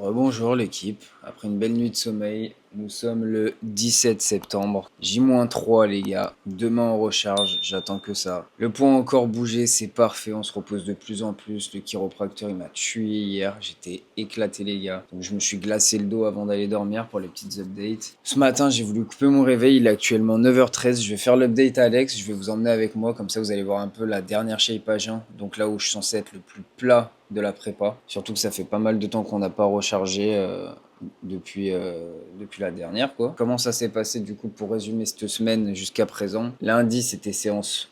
Rebonjour l'équipe, après une belle nuit de sommeil, nous sommes le 17 septembre, J-3 les gars, demain on recharge, j'attends que ça. Le point a encore bougé, c'est parfait, on se repose de plus en plus, le chiropracteur il m'a tué hier, j'étais éclaté les gars. Donc je me suis glacé le dos avant d'aller dormir pour les petites updates. Ce matin j'ai voulu couper mon réveil, il est actuellement 9h13, je vais faire l'update à Alex, je vais vous emmener avec moi, comme ça vous allez voir un peu la dernière shape à jeun, donc là où je suis censé être le plus plat de la prépa. Surtout que ça fait pas mal de temps qu'on n'a pas rechargé depuis la dernière quoi. Comment ça s'est passé du coup pour résumer cette semaine jusqu'à présent? Lundi c'était séance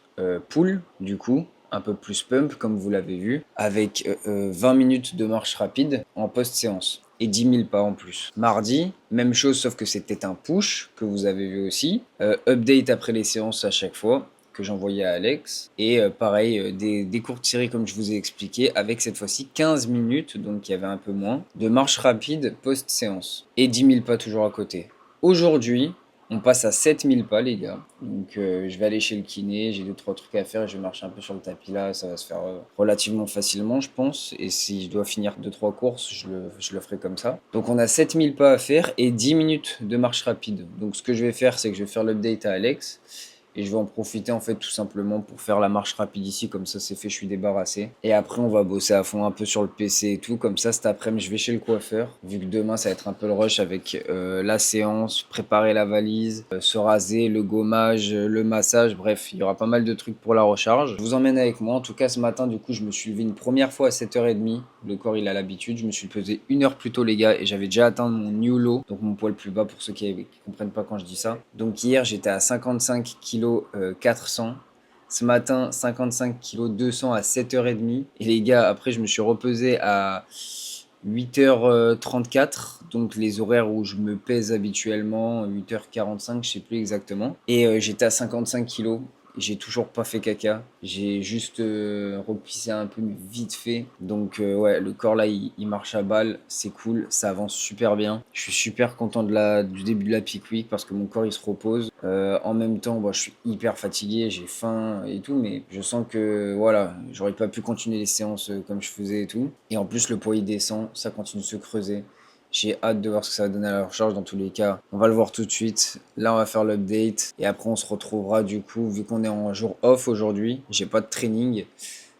pull du coup. Un peu plus pump comme vous l'avez vu, avec 20 minutes de marche rapide en post-séance et 10 000 pas en plus. Mardi, même chose sauf que c'était un push que vous avez vu aussi. Update après les séances à chaque fois que j'envoyais à Alex. Et pareil, des courtes séries comme je vous ai expliqué, avec cette fois-ci 15 minutes, donc il y avait un peu moins, de marche rapide post-séance. Et 10 000 pas toujours à côté. Aujourd'hui, on passe à 7 000 pas les gars. Donc je vais aller chez le kiné, j'ai 2-3 trucs à faire et je vais marcher un peu sur le tapis là, ça va se faire relativement facilement je pense. Et si je dois finir 2-3 courses, je le ferai comme ça. Donc on a 7 000 pas à faire et 10 minutes de marche rapide. Donc ce que je vais faire, c'est que je vais faire l'update à Alex. Et je vais en profiter en fait tout simplement pour faire la marche rapide ici, comme ça c'est fait, je suis débarrassé. Et après on va bosser à fond un peu sur le PC et tout, comme ça cet après-midi je vais chez le coiffeur, vu que demain ça va être un peu le rush avec la séance, préparer la valise, se raser, le gommage, le massage, bref, il y aura pas mal de trucs pour la recharge. Je vous emmène avec moi, en tout cas ce matin du coup je me suis levé une première fois à 7h30, le corps il a l'habitude, je me suis pesé 1 heure plus tôt les gars et j'avais déjà atteint mon new low, donc mon poids le plus bas pour ceux qui comprennent pas quand je dis ça. Donc hier j'étais à 55 kg 400. Ce matin, 55 kg 200 à 7h30. Et les gars, après, je me suis repesé à 8h34. Donc les horaires où je me pèse habituellement, 8h45, je sais plus exactement. Et j'étais à 55 kg. J'ai toujours pas fait caca. J'ai juste repissé un peu vite fait. Donc ouais, le corps là, il marche à balle. C'est cool. Ça avance super bien. Je suis super content du début de la peak week parce que mon corps il se repose. En même temps, je suis hyper fatigué. J'ai faim et tout. Mais je sens que voilà, j'aurais pas pu continuer les séances comme je faisais et tout. Et en plus, le poids il descend. Ça continue de se creuser. J'ai hâte de voir ce que ça va donner à la recharge dans tous les cas. On va le voir tout de suite. Là, on va faire l'update. Et après, on se retrouvera du coup, vu qu'on est en jour off aujourd'hui. J'ai pas de training.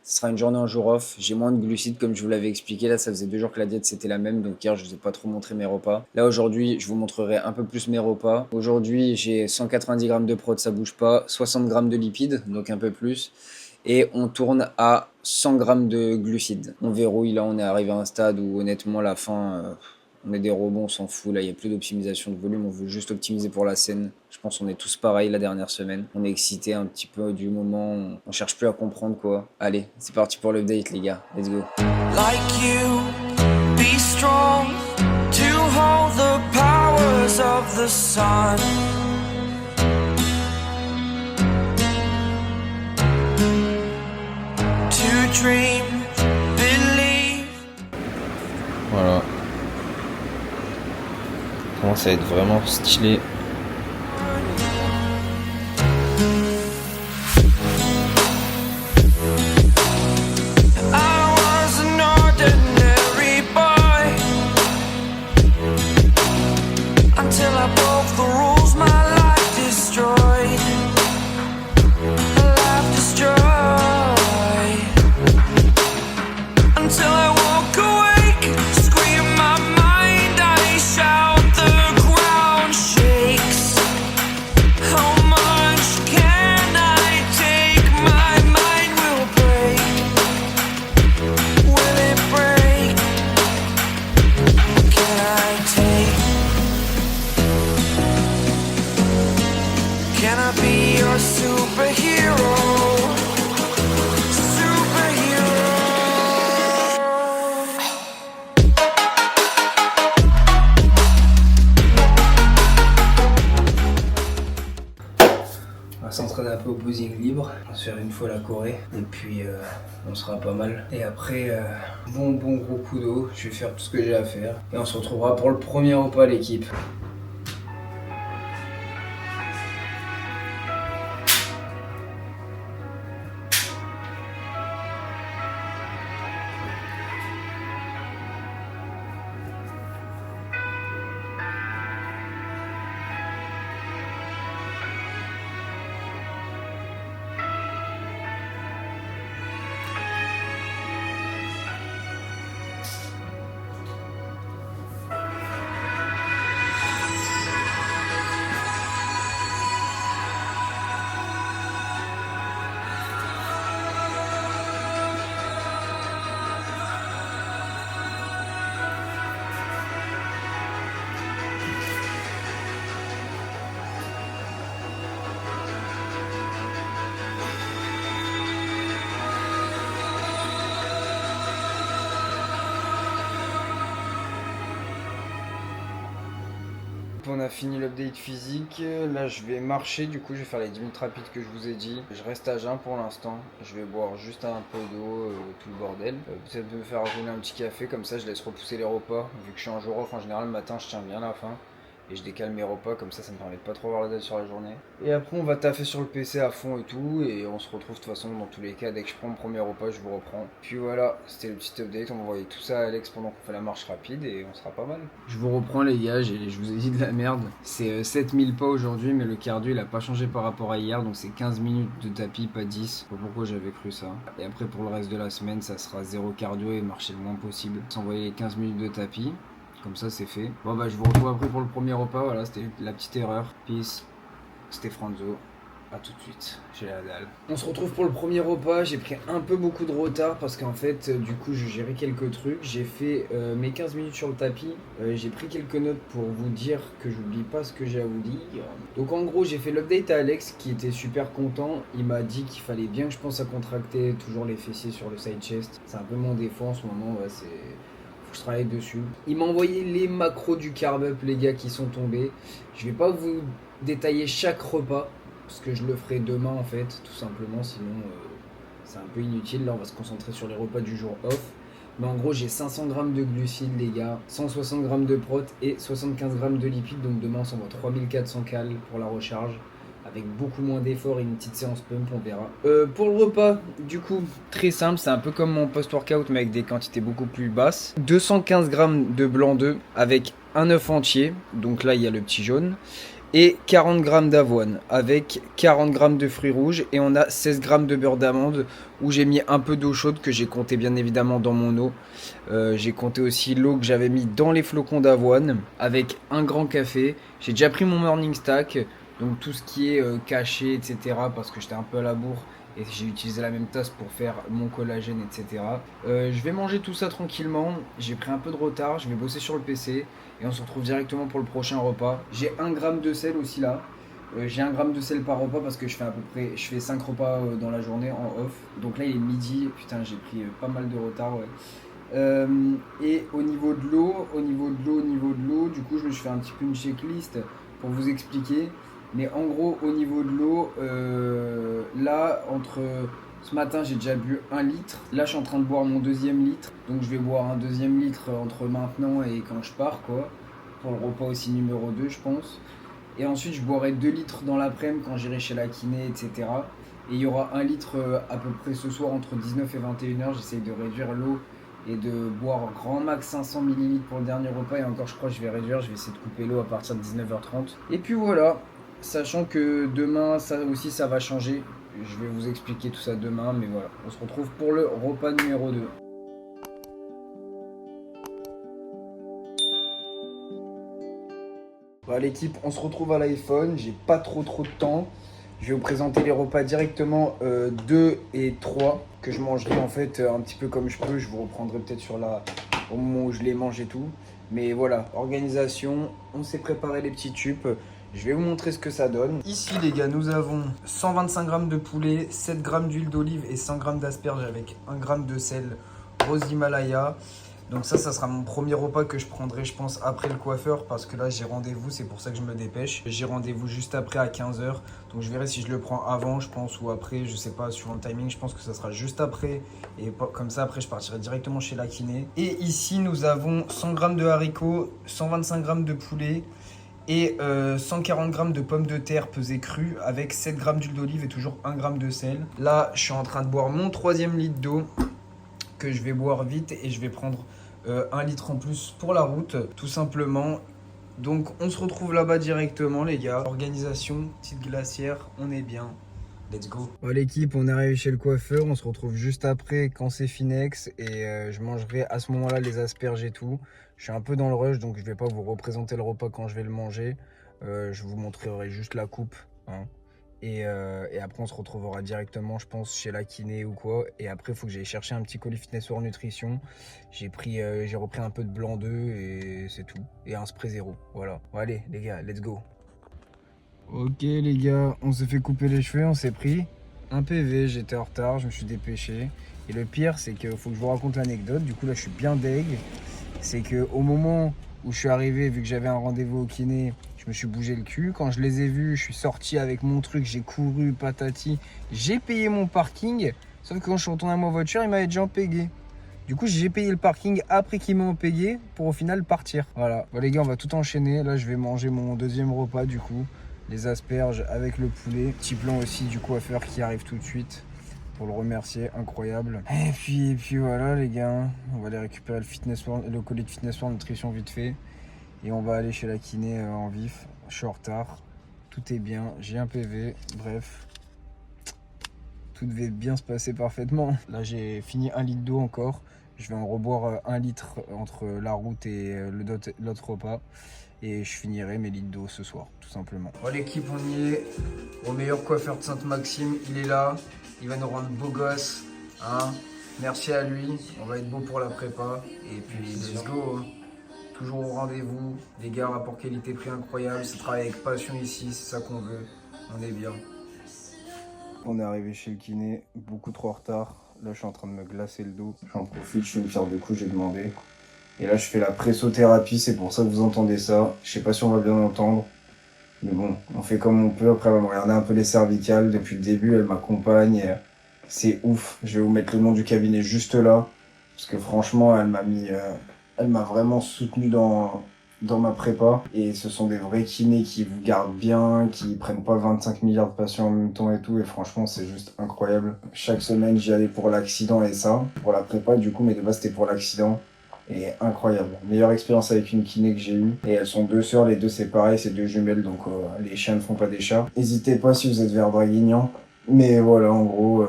Ce sera une journée en jour off. J'ai moins de glucides comme je vous l'avais expliqué. Là, ça faisait 2 jours que la diète c'était la même. Donc hier, je vous ai pas trop montré mes repas. Là, aujourd'hui, je vous montrerai un peu plus mes repas. Aujourd'hui, j'ai 190 grammes de prot, ça bouge pas. 60 grammes de lipides, donc un peu plus. Et on tourne à 100 grammes de glucides. On verrouille. Là, on est arrivé à un stade où honnêtement, la fin... on est des robots, on s'en fout. Là, il n'y a plus d'optimisation de volume. On veut juste optimiser pour la scène. Je pense qu'on est tous pareils la dernière semaine. On est excité un petit peu du moment. On cherche plus à comprendre quoi. Allez, c'est parti pour l'update, les gars. Let's go. Like you, be strong to hold the powers of the sun. To dream, believe. Voilà. Commence à être vraiment stylé. I was an ordinary boy until I broke the rules, my life destroyed. Life destroyed. Until I walk awake, scream my mind, I shout, the ground shakes. How much can I take? My mind will break. Will it break? Can I take? Can I be your superhero? Superhero. On va s'entraîner un peu au posing libre. On va se faire une fois la Corée. Et puis on sera pas mal. Et après, bon gros coup d'eau. Je vais faire tout ce que j'ai à faire. Et on se retrouvera pour le premier repas l'équipe. On a fini l'update physique, là je vais marcher, du coup je vais faire les 10 minutes rapides que je vous ai dit. Je reste à jeun pour l'instant, je vais boire juste un peu d'eau, tout le bordel. Peut-être me faire rouler un petit café, comme ça je laisse repousser les repas. Vu que je suis un jour off, en général le matin je tiens bien la faim. Et je décale mes repas, comme ça me permet de pas trop avoir la date sur la journée. Et après on va taffer sur le PC à fond et tout, et on se retrouve de toute façon dans tous les cas, dès que je prends mon premier repas je vous reprends. Puis voilà, c'était le petit update, on va envoyer tout ça à Alex pendant qu'on fait la marche rapide et on sera pas mal. Je vous reprends les gars, je vous ai dit de la merde, c'est 7000 pas aujourd'hui, mais le cardio il a pas changé par rapport à hier, donc c'est 15 minutes de tapis, pas 10. Je sais pas pourquoi j'avais cru ça. Et après pour le reste de la semaine ça sera 0 cardio et marcher le moins possible, s'envoyer 15 minutes de tapis. Comme ça c'est fait. Bon bah je vous retrouve après pour le premier repas, voilà c'était la petite erreur. Peace, c'était Franzo. A tout de suite, j'ai la dalle. On se retrouve pour le premier repas, j'ai pris un peu beaucoup de retard parce qu'en fait du coup je gérais quelques trucs. J'ai fait mes 15 minutes sur le tapis, j'ai pris quelques notes pour vous dire que j'oublie pas ce que j'ai à vous dire. Donc en gros j'ai fait l'update à Alex qui était super content. Il m'a dit qu'il fallait bien que je pense à contracter toujours les fessiers sur le side chest. C'est un peu mon défaut en ce moment, ouais, c'est... je travaille dessus. Il m'a envoyé les macros du carb up les gars qui sont tombés. Je vais pas vous détailler chaque repas parce que je le ferai demain en fait tout simplement, sinon c'est un peu inutile. Là on va se concentrer sur les repas du jour off. Mais en gros j'ai 500 grammes de glucides les gars, 160 grammes de prot et 75 grammes de lipides. Donc demain on s'envoie 3400 cales pour la recharge, avec beaucoup moins d'efforts et une petite séance pump, on verra. Pour le repas, du coup, très simple, c'est un peu comme mon post-workout mais avec des quantités beaucoup plus basses. 215 grammes de blanc d'œuf avec un œuf entier, donc là il y a le petit jaune, et 40 grammes d'avoine avec 40 grammes de fruits rouges, et on a 16 grammes de beurre d'amande où j'ai mis un peu d'eau chaude que j'ai compté bien évidemment dans mon eau. J'ai compté aussi l'eau que j'avais mis dans les flocons d'avoine avec un grand café. J'ai déjà pris mon morning stack. Donc tout ce qui est caché, etc. parce que j'étais un peu à la bourre et j'ai utilisé la même tasse pour faire mon collagène, etc. Je vais manger tout ça tranquillement. J'ai pris un peu de retard, je vais bosser sur le PC et on se retrouve directement pour le prochain repas. J'ai 1 gramme de sel aussi là. J'ai 1 gramme de sel par repas parce que je fais 5 repas dans la journée en off. Donc là il est midi, putain j'ai pris pas mal de retard, ouais. Et au niveau de l'eau, du coup je me suis fait un petit peu une checklist pour vous expliquer. Mais en gros, au niveau de l'eau, là, entre ce matin, j'ai déjà bu 1 litre. Là, je suis en train de boire mon 2e litre. Donc, je vais boire un 2e litre entre maintenant et quand je pars, quoi. Pour le repas aussi numéro 2, je pense. Et ensuite, je boirai 2 litres dans l'après-midi quand j'irai chez la kiné, etc. Et il y aura 1 litre à peu près ce soir entre 19 et 21h. J'essaye de réduire l'eau et de boire grand max 500 ml pour le dernier repas. Et encore, je crois que je vais réduire. Je vais essayer de couper l'eau à partir de 19h30. Et puis voilà. Sachant que demain, ça aussi, ça va changer. Je vais vous expliquer tout ça demain, mais voilà. On se retrouve pour le repas numéro 2. Voilà l'équipe, on se retrouve à l'iPhone. J'ai pas trop de temps. Je vais vous présenter les repas directement 2 et 3 que je mangerai en fait un petit peu comme je peux. Je vous reprendrai peut-être au moment où je les mange et tout. Mais voilà, organisation, on s'est préparé les petits tubes. Je vais vous montrer ce que ça donne. Ici les gars, nous avons 125 grammes de poulet, 7 grammes d'huile d'olive et 100 grammes d'asperges avec 1 gramme de sel rose Himalaya. Donc ça sera mon premier repas que je prendrai, je pense, après le coiffeur parce que là j'ai rendez-vous, c'est pour ça que je me dépêche. J'ai rendez-vous juste après à 15h, donc je verrai si je le prends avant, je pense, ou après, je sais pas, suivant le timing, je pense que ça sera juste après. Et comme ça, après, je partirai directement chez la kiné. Et ici, nous avons 100 grammes de haricots, 125 grammes de poulet et 140 grammes de pommes de terre pesées crues avec 7 grammes d'huile d'olive et toujours 1 gramme de sel. Là, je suis en train de boire mon 3e litre d'eau que je vais boire vite et je vais prendre 1 litre en plus pour la route, tout simplement. Donc, on se retrouve là-bas directement, les gars. Organisation, petite glacière, on est bien. Let's go. Bon, l'équipe, on est arrivé chez le coiffeur. On se retrouve juste après quand c'est Finex. Et je mangerai à ce moment-là les asperges et tout. Je suis un peu dans le rush, donc je vais pas vous représenter le repas quand je vais le manger. Je vous montrerai juste la coupe. Hein. Et après, on se retrouvera directement, je pense, chez la kiné ou quoi. Et après, il faut que j'aille chercher un petit colis fitness hors nutrition. J'ai repris un peu de blanc d'œuf et c'est tout. Et un spray 0. Voilà. Bon, allez, les gars, let's go. Ok, les gars, on s'est fait couper les cheveux. On s'est pris un PV. J'étais en retard, je me suis dépêché. Et le pire, c'est qu'il faut que je vous raconte l'anecdote. Du coup, là, je suis bien deg. C'est qu'au moment où je suis arrivé, vu que j'avais un rendez-vous au kiné, je me suis bougé le cul. Quand je les ai vus, je suis sorti avec mon truc, j'ai couru, patati. J'ai payé mon parking, sauf que quand je suis retourné à ma voiture, il m'avait déjà payé. Du coup, j'ai payé le parking après qu'ils m'ont payé pour au final partir. Voilà. Bon, les gars, on va tout enchaîner. Là, je vais manger mon deuxième repas du coup. Les asperges avec le poulet. Petit plan aussi du coiffeur qui arrive tout de suite pour le remercier. Incroyable. Et puis voilà, les gars. On va aller récupérer le colis de Fitness World Nutrition vite fait. Et on va aller chez la kiné en vif. Je suis en retard. Tout est bien. J'ai un PV. Bref. Tout devait bien se passer parfaitement. Là, j'ai fini 1 litre d'eau encore. Je vais en reboire 1 litre entre la route et l'autre repas. Et je finirai mes litres d'eau ce soir, tout simplement. Bon, l'équipe, on y est. Au meilleur coiffeur de Sainte-Maxime, il est là. Il va nous rendre beaux gosses. Hein. Merci à lui. On va être beau pour la prépa. Et puis, let's go. Hein. Toujours au rendez-vous. Les gars, rapport qualité-prix incroyable. Ça travaille avec passion ici, c'est ça qu'on veut. On est bien. On est arrivé chez le kiné, beaucoup trop en retard. Là, je suis en train de me glacer le dos. J'en profite, je suis une pierre de coups, j'ai demandé. Et là, je fais la pressothérapie, c'est pour ça que vous entendez ça. Je sais pas si on va bien entendre. Mais bon, on fait comme on peut. Après, elle va me regarder un peu les cervicales. Depuis le début, elle m'accompagne. C'est ouf. Je vais vous mettre le nom du cabinet juste là. Parce que franchement, elle m'a vraiment soutenu dans ma prépa. Et ce sont des vrais kinés qui vous gardent bien, qui prennent pas 25 milliards de patients en même temps et tout. Et franchement, c'est juste incroyable. Chaque semaine, j'y allais pour l'accident et ça. Pour la prépa, du coup, mais de base, c'était pour l'accident. Et incroyable. Meilleure expérience avec une kiné que j'ai eue. Et elles sont 2 sœurs, les 2 c'est pareil, c'est 2 jumelles, donc les chiens ne font pas des chats. N'hésitez pas si vous êtes vers Draguignan. Mais voilà, en gros,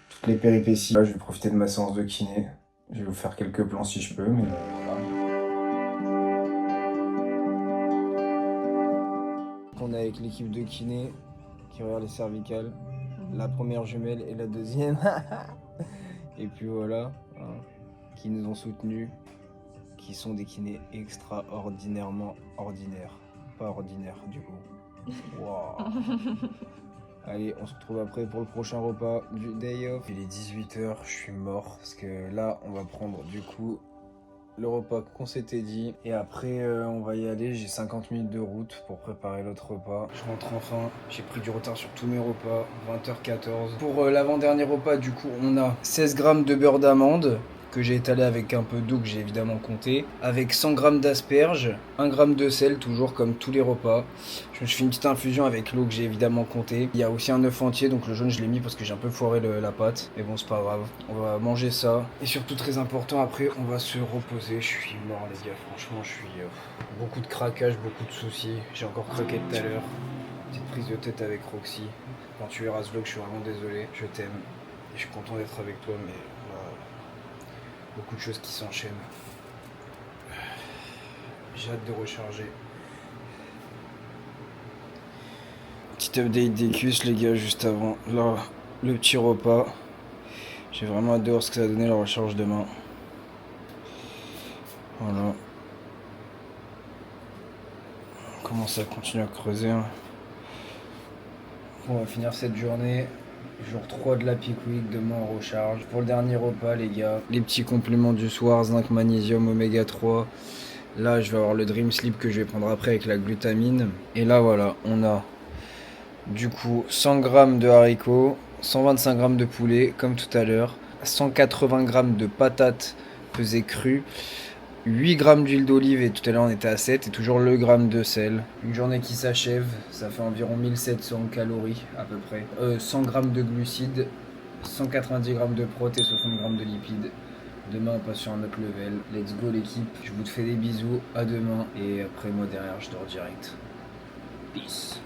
toutes les péripéties. Là, je vais profiter de ma séance de kiné. Je vais vous faire quelques plans si je peux, mais voilà. On est avec l'équipe de kiné qui regarde les cervicales. La première jumelle et la deuxième. Et puis voilà, hein, qui nous ont soutenus, qui sont des kinés extraordinairement ordinaires. Pas ordinaires du coup. Wow. Allez, on se retrouve après pour le prochain repas du day off. Il est 18h, je suis mort parce que là, on va prendre du coup le repas qu'on s'était dit. Et après, on va y aller. J'ai 50 minutes de route pour préparer l'autre repas. Je rentre enfin. J'ai pris du retard sur tous mes repas. 20h14. Pour l'avant-dernier repas, du coup, on a 16 grammes de beurre d'amande que j'ai étalé avec un peu d'eau que j'ai évidemment compté, avec 100 g d'asperges, 1 g de sel, toujours comme tous les repas. Je me suis fait une petite infusion avec l'eau que j'ai évidemment compté. Il y a aussi un œuf entier, donc le jaune je l'ai mis parce que j'ai un peu foiré la pâte. Mais bon, c'est pas grave, on va manger ça. Et surtout très important, après on va se reposer. Je suis mort les gars, franchement je suis... beaucoup de craquage, beaucoup de soucis. J'ai encore craqué tout à l'heure. Petite prise de tête avec Roxy. Quand tu verras ce vlog, je suis vraiment désolé. Je t'aime. Et je suis content d'être avec toi, mais... beaucoup de choses qui s'enchaînent. J'ai hâte de recharger. Petite update des cuisses les gars juste avant. Là, le petit repas. J'ai vraiment hâte de voir ce que ça va donner la recharge demain. Voilà. On commence à continuer à creuser. Hein. Bon, on va finir cette journée. Jour 3 de la Peak Week, demain on recharge. Pour le dernier repas les gars, les petits compléments du soir, zinc, magnésium, oméga 3. Là je vais avoir le Dream Sleep que je vais prendre après avec la glutamine. Et là voilà, on a du coup 100 g de haricots, 125 g de poulet comme tout à l'heure, 180 g de patates pesées crues, 8 g d'huile d'olive et tout à l'heure on était à 7 et toujours le gramme de sel. Une journée qui s'achève, ça fait environ 1700 calories à peu près. 100 g de glucides, 190 g de prot et 60 g de lipides. Demain on passe sur un autre level. Let's go l'équipe, je vous fais des bisous, à demain et après moi derrière je dors direct. Peace.